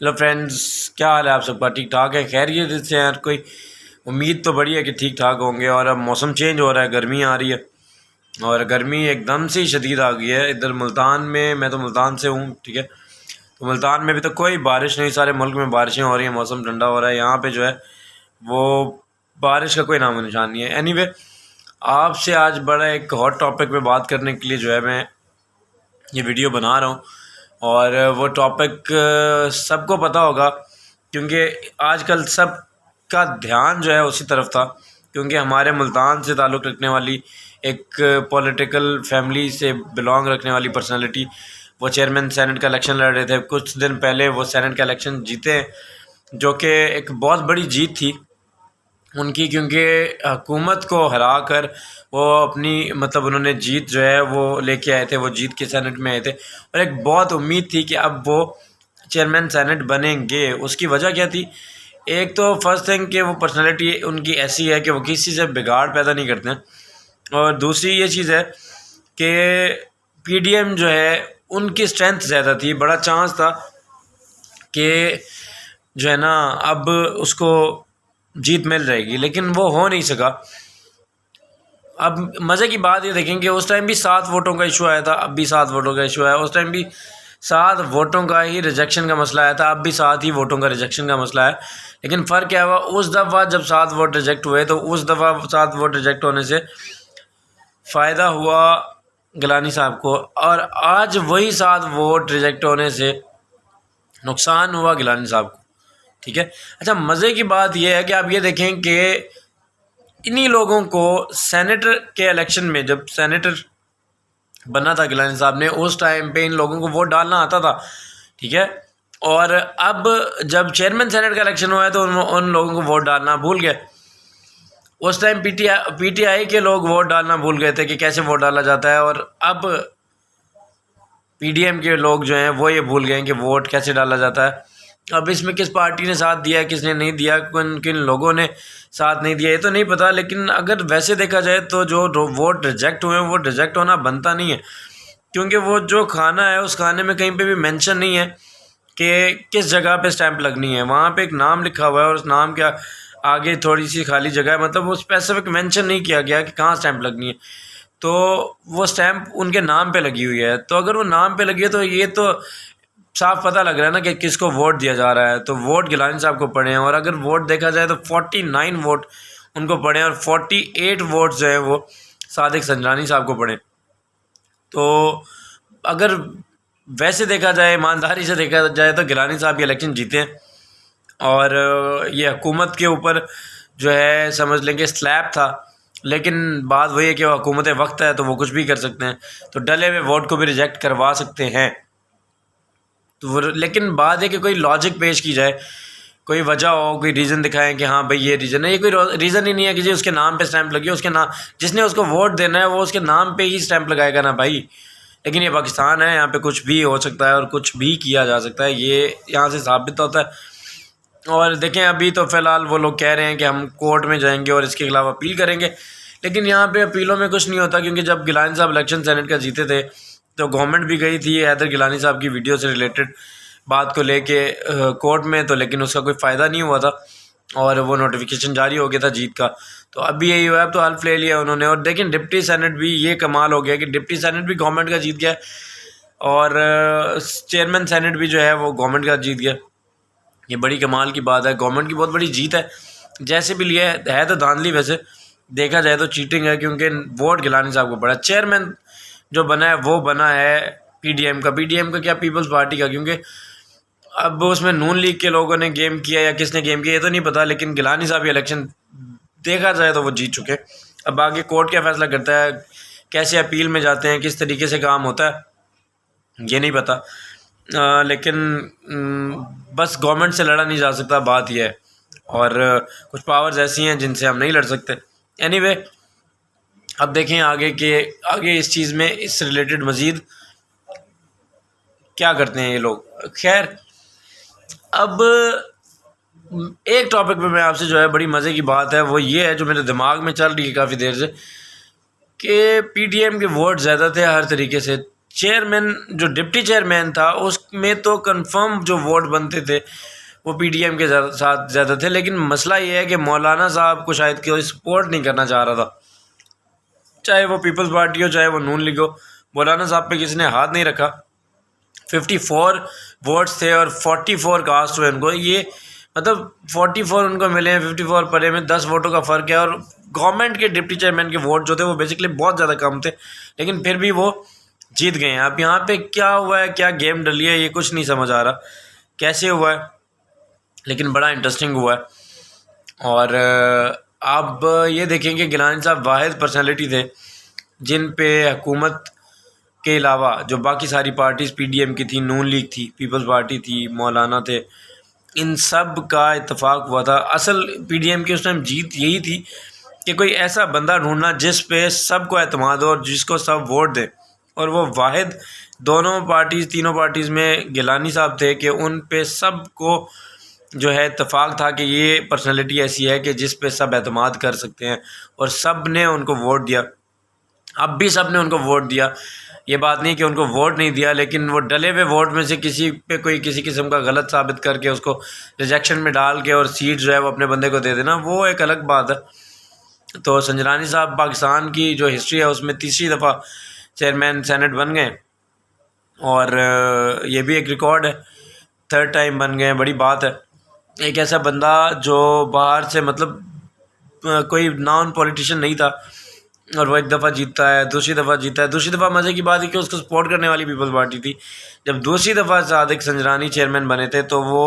Hello friends, क्या हाल है आप सबका? ठीक ठाक है? खैरियत से यार? कोई उम्मीद तो बड़ी है कि ठीक ठाक होंगे। और अब मौसम चेंज हो रहा है, गर्मी आ रही है और गर्मी एकदम से ही शदीद आ गई है इधर मुल्तान में। मैं तो मुल्तान से हूँ, ठीक है। तो मुल्तान में भी तो कोई बारिश नहीं, सारे मुल्क में बारिशें हो रही हैं, मौसम ठंडा हो रहा है। यहाँ पे जो है वो बारिश का कोई नामो निशान नहीं है। एनीवे, आपसे आज बड़ा एक हॉट टॉपिक पे बात करने के लिए जो है मैं ये वीडियो बना रहा हूँ। और वो टॉपिक सबको पता होगा, क्योंकि आजकल सब का ध्यान जो है उसी तरफ था, क्योंकि हमारे मुल्तान से ताल्लुक़ रखने वाली एक पॉलिटिकल फैमिली से बिलोंग रखने वाली पर्सनालिटी वो चेयरमैन सेनेट का इलेक्शन लड़ रहे थे। कुछ दिन पहले वो सेनेट का इलेक्शन जीते, जो कि एक बहुत बड़ी जीत थी उनकी, क्योंकि हुकूमत को हरा कर वो अपनी मतलब उन्होंने जीत जो है वो लेके आए थे, वो जीत के सेनेट में आए थे। और एक बहुत उम्मीद थी कि अब वो चेयरमैन सेनेट बनेंगे। उसकी वजह क्या थी? एक तो फर्स्ट थिंग कि वो पर्सनालिटी उनकी ऐसी है कि वो किसी से बिगाड़ पैदा नहीं करते हैं। और दूसरी ये चीज़ है कि पीडीएम जो है उनकी स्ट्रेंथ ज़्यादा थी, बड़ा चांस था कि जो है ना अब उसको जीत मिल जाएगी, लेकिन वो हो नहीं सका। अब मज़े की बात ये देखें कि उस टाइम भी 7 वोटों का इशू आया था, अब भी 7 वोटों का इशू आया। उस टाइम भी 7 वोटों का ही रिजेक्शन का मसला आया था, अब भी 7 ही वोटों का रिजेक्शन का मसला है। लेकिन फ़र्क क्या हुआ, उस दफ़ा जब 7 वोट रिजेक्ट हुए तो उस दफ़ा 7 वोट रिजेक्ट होने से फ़ायदा हुआ गिलानी साहब को, और आज वही 7 वोट रिजेक्ट होने से नुकसान हुआ गिलानी साहब को, ठीक है। अच्छा, मज़े की बात यह है कि आप ये देखें कि इन्हीं लोगों को सेनेटर के इलेक्शन में, जब सेनेटर बना था गिलानी साहब ने, उस टाइम पे इन लोगों को वोट डालना आता था, ठीक है। और अब जब चेयरमैन सेनेट का इलेक्शन हुआ है तो उन लोगों को वोट डालना भूल गए। उस टाइम पीटीआई के लोग वोट डालना भूल गए थे कि कैसे वोट डाला जाता है, और अब पीडीएम के लोग जो हैं वो ये भूल गए कि वोट कैसे डाला जाता है। अब इसमें किस पार्टी ने साथ दिया, किसने नहीं दिया, किन किन लोगों ने साथ नहीं दिया, ये तो नहीं पता। लेकिन अगर वैसे देखा जाए तो जो वोट रिजेक्ट हुए हैं वो रिजेक्ट होना बनता नहीं है, क्योंकि वो जो खाना है उस खाने में कहीं पे भी मेंशन नहीं है कि किस जगह पे स्टैंप लगनी है। वहाँ पे एक नाम लिखा हुआ है और उस नाम के आगे थोड़ी सी खाली जगह है, मतलब वो स्पेसिफिक मेंशन नहीं किया गया कि कहाँ स्टैंप लगनी है। तो वो स्टैंप उनके नाम पे लगी हुई है, तो अगर वो नाम पे लगी है तो ये तो साफ पता लग रहा है ना कि किसको वोट दिया जा रहा है। तो वोट गिलानी साहब को पड़े हैं, और अगर वोट देखा जाए तो 49 वोट उनको पड़े हैं और 48 वोट जो है वो सादिक संजरानी साहब को पड़े। तो अगर वैसे देखा जाए, ईमानदारी से देखा जाए, तो गिलानी साहब ये इलेक्शन जीते हैं। और ये हुकूमत के ऊपर जो है समझ लें कि स्लैब था, लेकिन बात वही है कि हुकूमत वक्त है तो वो कुछ भी कर सकते हैं, तो डले हुए वोट को भी रिजेक्ट करवा सकते हैं। तो लेकिन बात है कि कोई लॉजिक पेश की जाए, कोई वजह हो, कोई रीज़न दिखाएं कि हाँ भाई ये रीज़न है। ये कोई रीज़न ही नहीं है कि जी उसके नाम पे स्टैंप लगी है, उसके नाम जिसने उसको वोट देना है वो उसके नाम पे ही स्टैंप लगाएगा ना भाई। लेकिन ये पाकिस्तान है, यहाँ पे कुछ भी हो सकता है और कुछ भी किया जा सकता है, ये यहाँ से साबित होता है। और देखें, अभी तो फ़िलहाल वो लोग कह रहे हैं कि हम कोर्ट में जाएंगे और इसके खिलाफ अपील करेंगे, लेकिन यहाँ पे अपीलों में कुछ नहीं होता, क्योंकि जब गिलानी साहब इलेक्शन सेनेट का जीते थे तो गवर्नमेंट भी गई थी हैदर गिलानी साहब की वीडियो से रिलेटेड बात को लेके कोर्ट में, तो लेकिन उसका कोई फ़ायदा नहीं हुआ था और वो नोटिफिकेशन जारी हो गया था जीत का। तो अभी यही हुआ है, अब तो हल्फ ले लिया उन्होंने। और देखें, डिप्टी सेनेट भी ये कमाल हो गया कि डिप्टी सेनेट भी गवर्नमेंट का जीत गया और चेयरमैन सेनेट भी जो है वो गवर्नमेंट का जीत गया। ये बड़ी कमाल की बात है, गवर्नमेंट की बहुत बड़ी जीत है। जैसे भी लिया है तो धांधली, वैसे देखा जाए तो चीटिंग है, क्योंकि वोट गिलानी साहब को पड़ा। चेयरमैन जो बना है वो बना है पीडीएम का क्या पीपल्स पार्टी का, क्योंकि अब उसमें नून लीग के लोगों ने गेम किया या किसने गेम किया ये तो नहीं पता, लेकिन गिलानी साहब ये इलेक्शन देखा जाए तो वो जीत चुके। अब आगे कोर्ट क्या फ़ैसला करता है, कैसे अपील में जाते हैं, किस तरीके से काम होता है, ये नहीं पता। लेकिन बस गवर्नमेंट से लड़ा नहीं जा सकता, बात यह है। और कुछ पावर्स ऐसी हैं जिनसे हम नहीं लड़ सकते। एनीवे, अब देखें आगे इस चीज़ में इस रिलेटेड मज़ीद क्या करते हैं ये लोग। खैर, अब एक टॉपिक पे मैं आपसे जो है बड़ी मज़े की बात है वो ये है, जो मेरे दिमाग में चल रही है काफ़ी देर से, कि पीडीएम के वोट ज़्यादा थे हर तरीके से, चेयरमैन जो डिप्टी चेयरमैन था उसमें तो कंफर्म जो वोट बनते थे वो पीडीएम के साथ ज़्यादा थे, लेकिन मसला ये है कि मौलाना साहब को शायद कोई सपोर्ट नहीं करना चाह रहा था, चाहे वो पीपल्स पार्टी हो चाहे वो नून लीग हो। मौलाना साहब पे किसी ने हाथ नहीं रखा। 54 वोट्स थे और 44 कास्ट हुए उनको, ये मतलब 44 उनको मिले हैं, 54 परे में 10 वोटों का फ़र्क है। और गवर्नमेंट के डिप्टी चेयरमैन के वोट जो थे वो बेसिकली बहुत ज़्यादा कम थे, लेकिन फिर भी वो जीत गए हैं। अब यहाँ पे क्या हुआ है, क्या गेम डली है, ये कुछ नहीं समझ आ रहा कैसे हुआ है, लेकिन बड़ा इंटरेस्टिंग हुआ है। और आप ये देखें कि गिलानी साहब वाहिद पर्सनैलिटी थे जिन पे हुकूमत के अलावा जो बाकी सारी पार्टीज़ पीडीएम की थी, नून लीग थी, पीपल्स पार्टी थी, मौलाना थे, इन सब का इत्तेफाक हुआ था। असल पीडीएम की उस टाइम जीत यही थी कि कोई ऐसा बंदा ढूंढना जिस पे सबको एतमाद हो और जिसको सब वोट दें, और वो वाहिद दोनों पार्टीज़, तीनों पार्टीज़ में गिलानी साहब थे कि उन पे सबको जो है इत्तेफाक था कि ये पर्सनैलिटी ऐसी है कि जिस पे सब एतमाद कर सकते हैं, और सब ने उनको वोट दिया। अब भी सब ने उनको वोट दिया, ये बात नहीं कि उनको वोट नहीं दिया, लेकिन वो डले हुए वोट में से किसी पे कोई किसी किस्म का गलत साबित करके उसको रिजेक्शन में डाल के और सीट जो है वो अपने बंदे को दे देना, वो एक अलग बात है। तो संजरानी साहब पाकिस्तान की जो हिस्ट्री है उसमें तीसरी दफ़ा चेयरमैन सेनेट बन गए, और ये भी एक रिकॉर्ड है, 3rd टाइम बन गए, बड़ी बात है। एक ऐसा बंदा जो बाहर से मतलब कोई नॉन पॉलिटिशियन नहीं था और वो एक दफ़ा जीतता है, दूसरी दफ़ा जीता है। दूसरी दफ़ा मज़े की बात है कि उसको सपोर्ट करने वाली पीपल्स पार्टी थी। जब दूसरी दफ़ा सादिक संजरानी चेयरमैन बने थे तो वो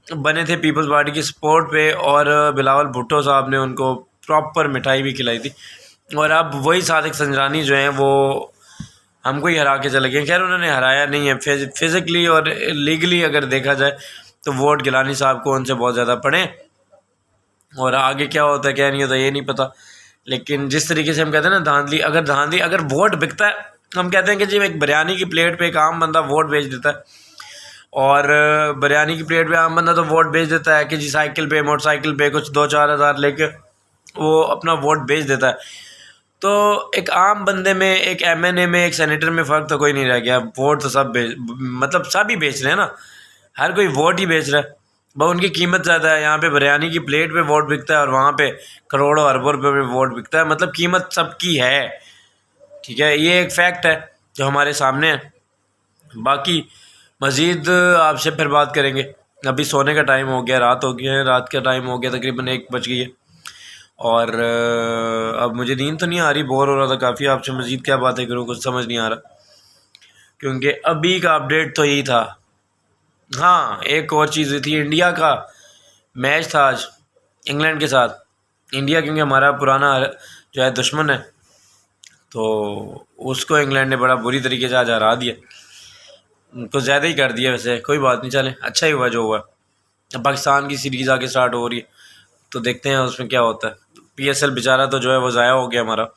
बने थे पीपल्स पार्टी की सपोर्ट पे, और बिलावल भुट्टो साहब ने उनको प्रॉपर मिठाई भी खिलाई थी। और अब वही सादिक संजरानी जो हैं वो हमको ही हरा के चले गए। खैर उन्होंने हराया नहीं है, फिज़िकली और लीगली अगर देखा जाए तो वोट गिलानी साहब को उनसे बहुत ज़्यादा पड़े, और आगे क्या होता है क्या नहीं होता ये नहीं पता। लेकिन जिस तरीके से हम कहते हैं ना धांधली, अगर वोट बिकता है, हम कहते हैं कि जी एक बिरयानी की प्लेट पे एक आम बंदा वोट बेच देता है, और बिरयानी की प्लेट पे आम बंदा तो वोट बेच देता है कि जी साइकिल पे, मोटरसाइकिल पे कुछ 2-4 हज़ार लेके वो अपना वोट बेच देता है। तो एक आम बंदे में, एक एमएनए में, एक सेनेटर में फ़र्क तो कोई नहीं रह गया। वोट तो सब मतलब सब ही बेच रहे हैं ना, हर कोई वोट ही बेच रहा है, बस उनकी कीमत ज़्यादा है। यहाँ पे बिरयानी की प्लेट पे वोट बिकता है और वहाँ पे करोड़ों अरबों रुपये पे वोट बिकता है, मतलब कीमत सबकी है। ठीक है, ये एक फैक्ट है जो हमारे सामने है। बाकी मज़ीद आपसे फिर बात करेंगे, अभी सोने का टाइम हो गया, रात हो गई है, रात का टाइम हो गया, तकरीबन 1 बज गई है, और अब मुझे नींद तो नहीं आ रही, बोर हो रहा था काफ़ी। आपसे मज़ीद क्या बातें करूँ कुछ समझ नहीं आ रहा, क्योंकि अभी का अपडेट तो यही था। हाँ, एक और चीज़ थी, इंडिया का मैच था आज इंग्लैंड के साथ। इंडिया क्योंकि हमारा पुराना जो है दुश्मन है, तो उसको इंग्लैंड ने बड़ा बुरी तरीके से आज हरा दिया, उनको ज़्यादा ही कर दिया। वैसे कोई बात नहीं, चले अच्छा ही हुआ जो हुआ। अब पाकिस्तान की सीरीज़ आगे स्टार्ट हो रही है, तो देखते हैं उसमें क्या होता है। पीएसएल बेचारा तो जो है वो ज़ाया हो गया हमारा,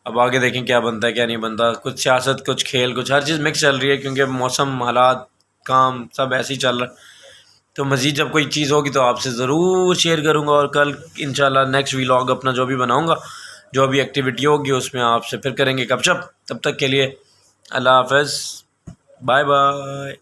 अब आगे देखें क्या बनता है क्या नहीं बनता। कुछ सियासत, कुछ खेल, कुछ हर चीज़ मिक्स चल रही है, क्योंकि मौसम, हालात, काम सब ऐसे ही चल रहा है। तो मज़ीद जब कोई चीज़ होगी तो आपसे ज़रूर शेयर करूँगा, और कल इंशाल्लाह नेक्स्ट व्लॉग अपना जो भी बनाऊँगा, जो भी एक्टिविटी होगी उसमें आपसे फिर करेंगे गपशप। तब तक के लिए अल्लाह हाफ़िज़, बाय बाय।